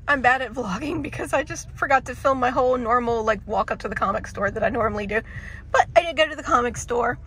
I'm bad at vlogging because I just forgot to film my whole normal, like, walk up to the comic store that I normally do. But I did go to the comic store,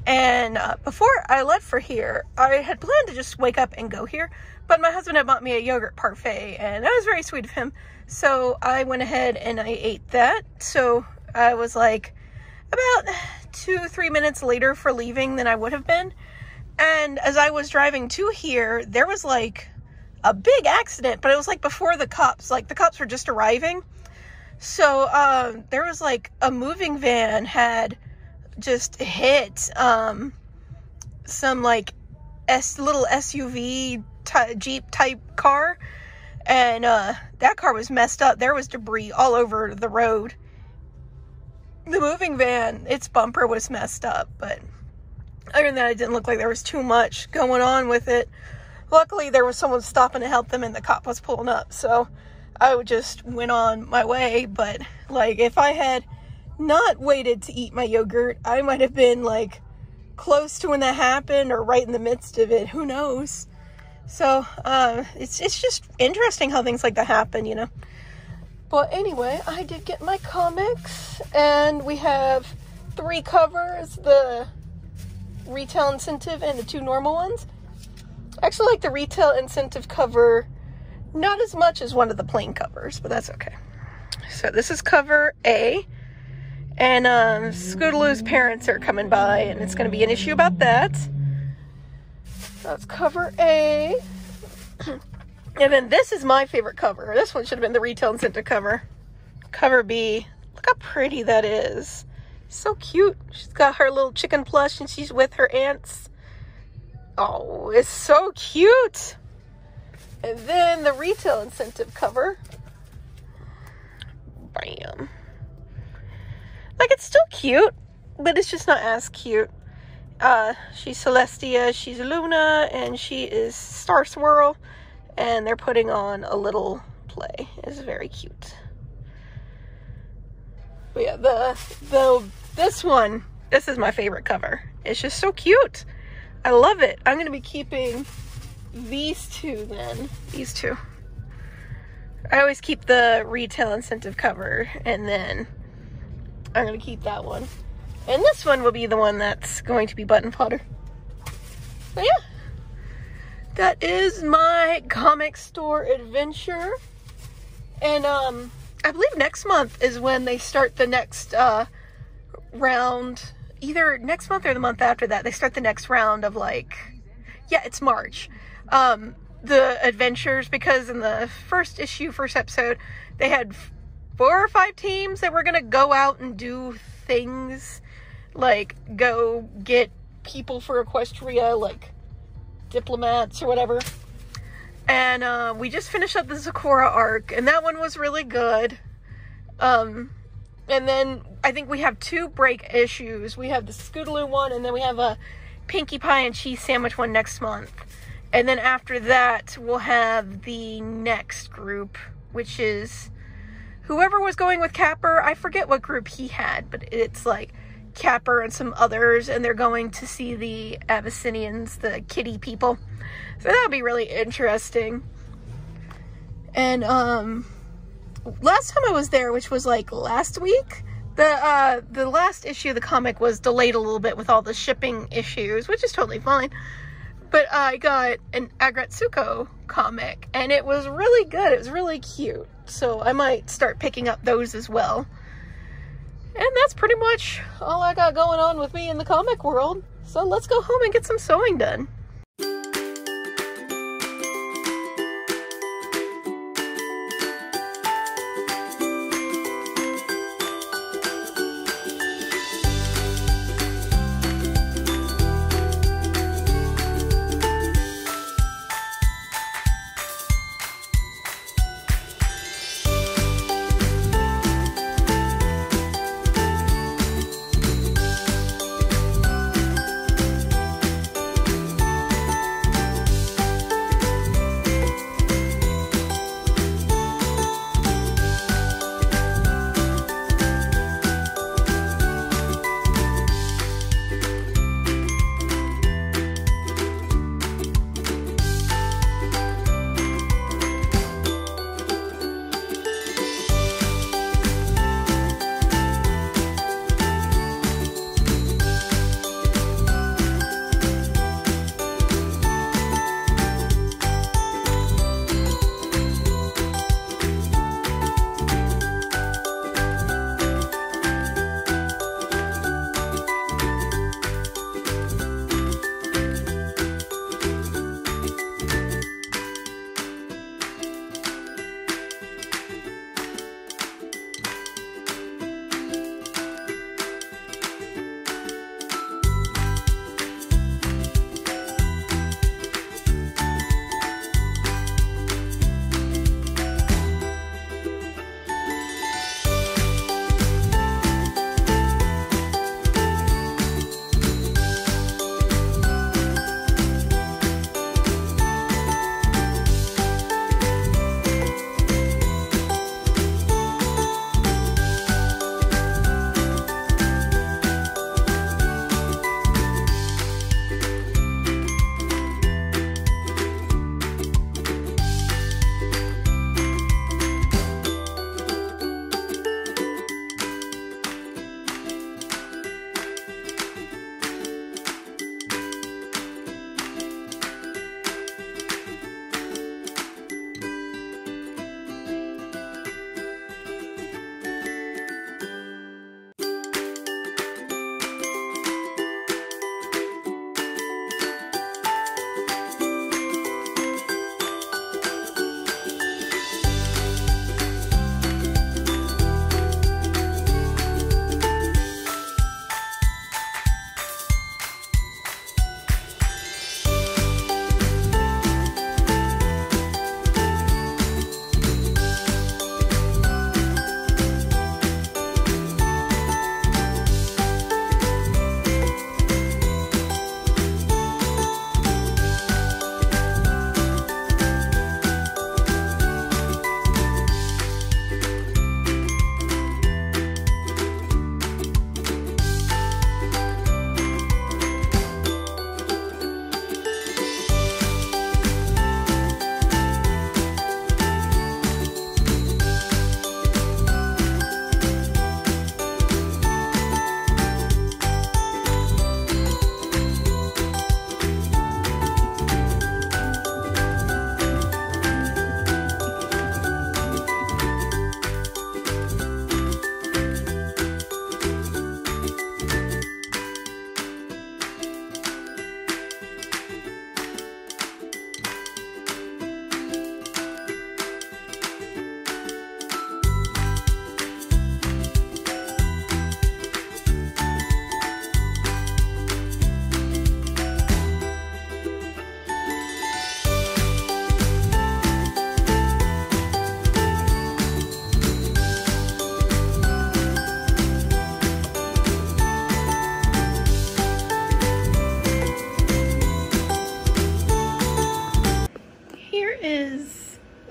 and before I left for here, I had planned to just wake up and go here, but my husband had bought me a yogurt parfait, and that was very sweet of him. So I went ahead and I ate that. So I was like about 2-3 minutes later for leaving than I would have been. And as I was driving to here, there was like a big accident, but it was like before the cops, like the cops were just arriving. So there was like a moving van had just hit some like little SUV Jeep type car, and that car was messed up. There was debris all over the road. The moving van, its bumper was messed up, but other than that, it didn't look like there was too much going on with it. Luckily, there was someone stopping to help them, and the cop was pulling up, so I just went on my way. But, like, if I had not waited to eat my yogurt, I might have been, like, close to when that happened, or right in the midst of it. Who knows? So, it's just interesting how things like that happen, you know? But anyway, I did get my comics, and we have 3 covers, the retail incentive and the 2 normal ones. I actually like the retail incentive cover not as much as one of the plain covers, but that's okay. So this is cover A, and Scootaloo's parents are coming by, and it's going to be an issue about that. That's cover A. And then this is my favorite cover. This one should have been the retail incentive cover. Cover B. Look how pretty that is. So cute. She's got her little chicken plush, and she's with her aunts. Oh, it's so cute. And then the retail incentive cover. Bam. Like, it's still cute, but it's just not as cute. She's Celestia, she's Luna, and she is Star Swirl. And they're putting on a little play. It's very cute. But yeah, this is my favorite cover. It's just so cute. I love it. I'm going to be keeping these 2 then. These 2. I always keep the retail incentive cover, and then I'm going to keep that one. And this one will be the one that's going to be button fodder. So yeah. That is my comic store adventure. And I believe next month is when they start the next round. Either next month or the month after that. They start the next round of, like, yeah, it's March. The adventures, because in the first episode, they had 4 or 5 teams that were going to go out and do things. Like, go get people for Equestria, like diplomats or whatever. And we just finished up the Zecora arc, and that one was really good. And then I think we have 2 break issues. We have the Scootaloo one, and then we have a Pinkie Pie and Cheese Sandwich one next month. And then after that, we'll have the next group, which is whoever was going with Capper. I forget what group he had, but it's like Capper and some others, and they're going to see the Abyssinians, the kitty people. So that'll be really interesting. And last time I was there, which was like last week, the last issue of the comic was delayed a little bit with all the shipping issues, which is totally fine. But I got an Agretsuko comic, and it was really good. It was really cute. So I might start picking up those as well. And that's pretty much all I got going on with me in the comic world. So let's go home and get some sewing done.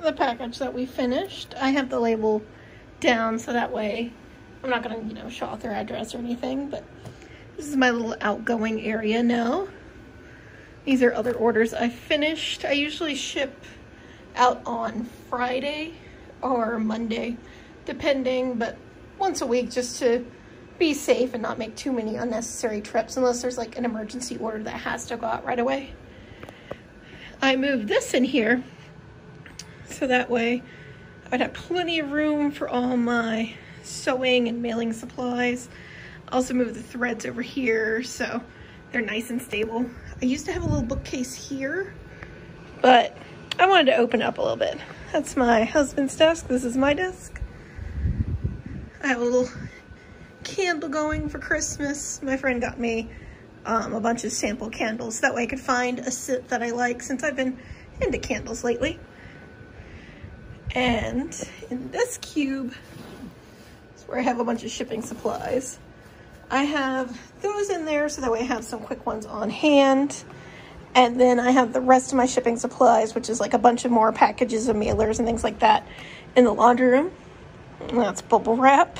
the package that we finished. I have the label down so that way I'm not gonna, you know, show off their address or anything, but this is my little outgoing area now. These are other orders I finished. I usually ship out on Friday or Monday, depending, but once a week just to be safe and not make too many unnecessary trips unless there's like an emergency order that has to go out right away. I moved this in here so that way I'd have plenty of room for all my sewing and mailing supplies. Also moved the threads over here so they're nice and stable. I used to have a little bookcase here, but I wanted to open up a little bit. That's my husband's desk. This is my desk. I have a little candle going for Christmas. My friend got me a bunch of sample candles. That way I could find a scent that I like since I've been into candles lately. And in this cube is where I have a bunch of shipping supplies. I have those in there so that way I have some quick ones on hand. And then I have the rest of my shipping supplies, which is like a bunch of more packages of mailers and things like that in the laundry room. And that's bubble wrap.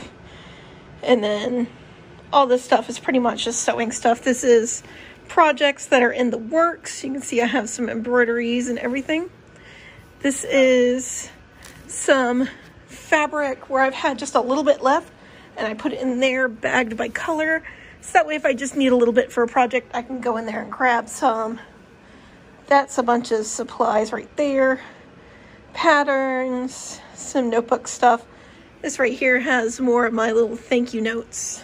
And then all this stuff is pretty much just sewing stuff. This is projects that are in the works. You can see I have some embroideries and everything. This is some fabric where I've had just a little bit left and I put it in there bagged by color. So that way if I just need a little bit for a project, I can go in there and grab some. That's a bunch of supplies right there. Patterns, some notebook stuff. This right here has more of my little thank you notes.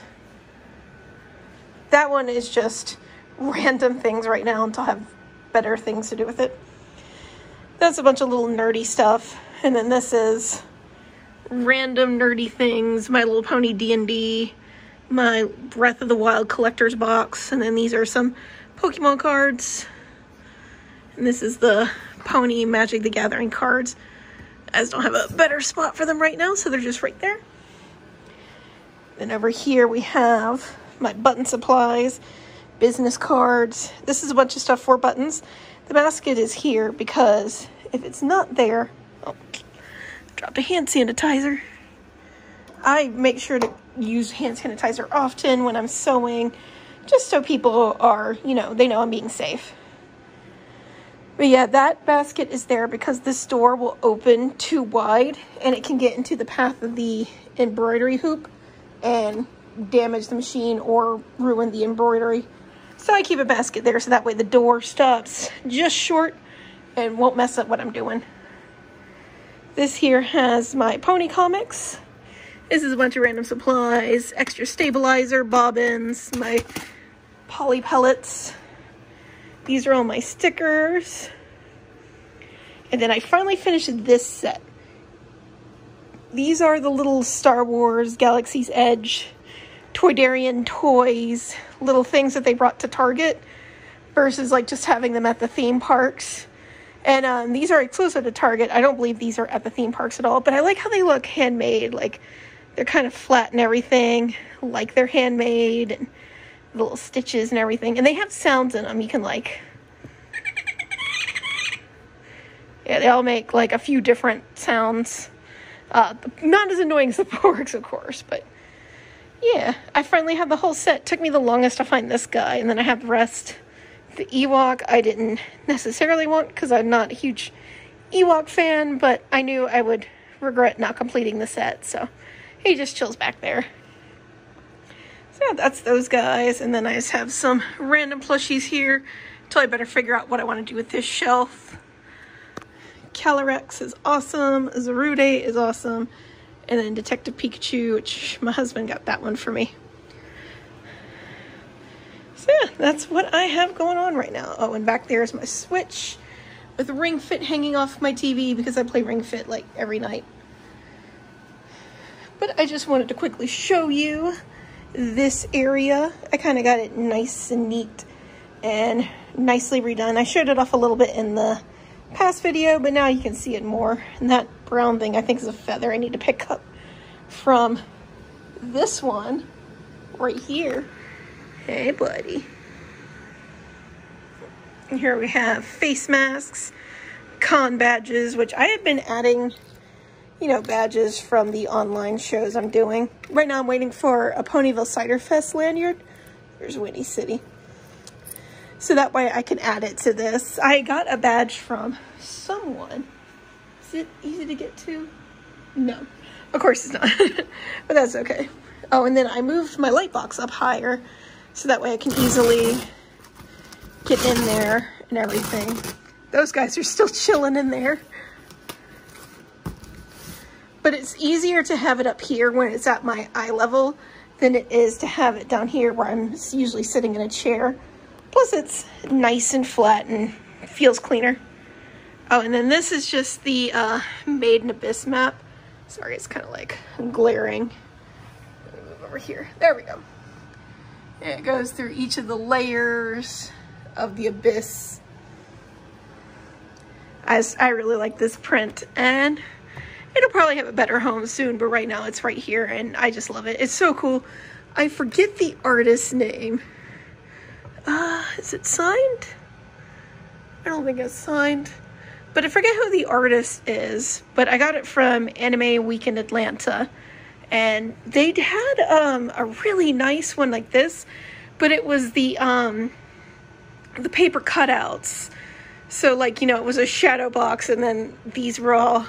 That one is just random things right now until I have better things to do with it. That's a bunch of little nerdy stuff. And then this is random nerdy things. My Little Pony D&D, my Breath of the Wild collector's box. And then these are some Pokemon cards. And this is the Pony Magic the Gathering cards. I just don't have a better spot for them right now, so they're just right there. Then over here we have my button supplies, business cards. This is a bunch of stuff for buttons. The basket is here because if it's not there, oh, dropped a hand sanitizer. I make sure to use hand sanitizer often when I'm sewing, just so people are, you know, they know I'm being safe. But yeah, that basket is there because this door will open too wide and it can get into the path of the embroidery hoop and damage the machine or ruin the embroidery. So I keep a basket there so that way the door stops just short and won't mess up what I'm doing. This here has my pony comics. This is a bunch of random supplies, extra stabilizer, bobbins, my poly pellets. These are all my stickers. And then I finally finished this set. These are the little Star Wars Galaxy's Edge Toydarian toys, little things that they brought to Target versus like just having them at the theme parks. And these are exclusive to Target. I don't believe these are at the theme parks at all, but I like how they look handmade. Like they're kind of flat and everything, like they're handmade, and little stitches and everything. And they have sounds in them. You can like, yeah, they all make like a few different sounds. Not as annoying as the Porgs, of course, but yeah, I finally have the whole set. Took me the longest to find this guy, and then I have the rest. The Ewok I didn't necessarily want because I'm not a huge Ewok fan, but I knew I would regret not completing the set, so he just chills back there. So yeah, that's those guys, and then I just have some random plushies here until I better figure out what I want to do with this shelf. Calyrex is awesome, Zarude is awesome, and then Detective Pikachu, which my husband got that one for me. So yeah, that's what I have going on right now. Oh, and back there is my Switch with Ring Fit hanging off my TV because I play Ring Fit like every night. But I just wanted to quickly show you this area. I kind of got it nice and neat and nicely redone. I showed it off a little bit in the past video, but now you can see it more. And that brown thing I think is a feather I need to pick up from this one right here. Hey buddy. And here we have face masks, con badges, which I have been adding, you know, badges from the online shows I'm doing. Right now I'm waiting for a Ponyville Cider Fest lanyard. There's Windy City. So that way I can add it to this. I got a badge from someone. Is it easy to get to? No. Of course it's not. But that's okay. Oh, and then I moved my light box up higher so that way I can easily get in there and everything. Those guys are still chilling in there. But it's easier to have it up here when it's at my eye level than it is to have it down here where I'm usually sitting in a chair. Plus it's nice and flat and feels cleaner. Oh, and then this is just the Made in Abyss map. Sorry, it's kind of like glaring. Let me move over here. There we go. And it goes through each of the layers of the Abyss. I really like this print, and it'll probably have a better home soon, but right now it's right here and I just love it. It's so cool. I forget the artist's name. Is it signed? I don't think it's signed, but I forget who the artist is, but I got it from Anime Week in Atlanta, and they had a really nice one like this, but it was the paper cutouts. So like, you know, it was a shadow box and then these were all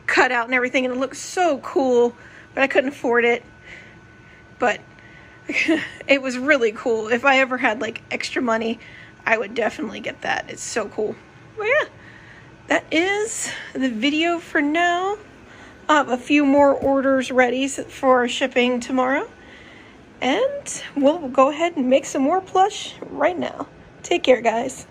cut out and everything, and it looked so cool, but I couldn't afford it. But it was really cool. If I ever had like extra money, I would definitely get that. It's so cool. Well, yeah, that is the video for now. I have a few more orders ready for shipping tomorrow, and we'll go ahead and make some more plush right now. Take care, guys.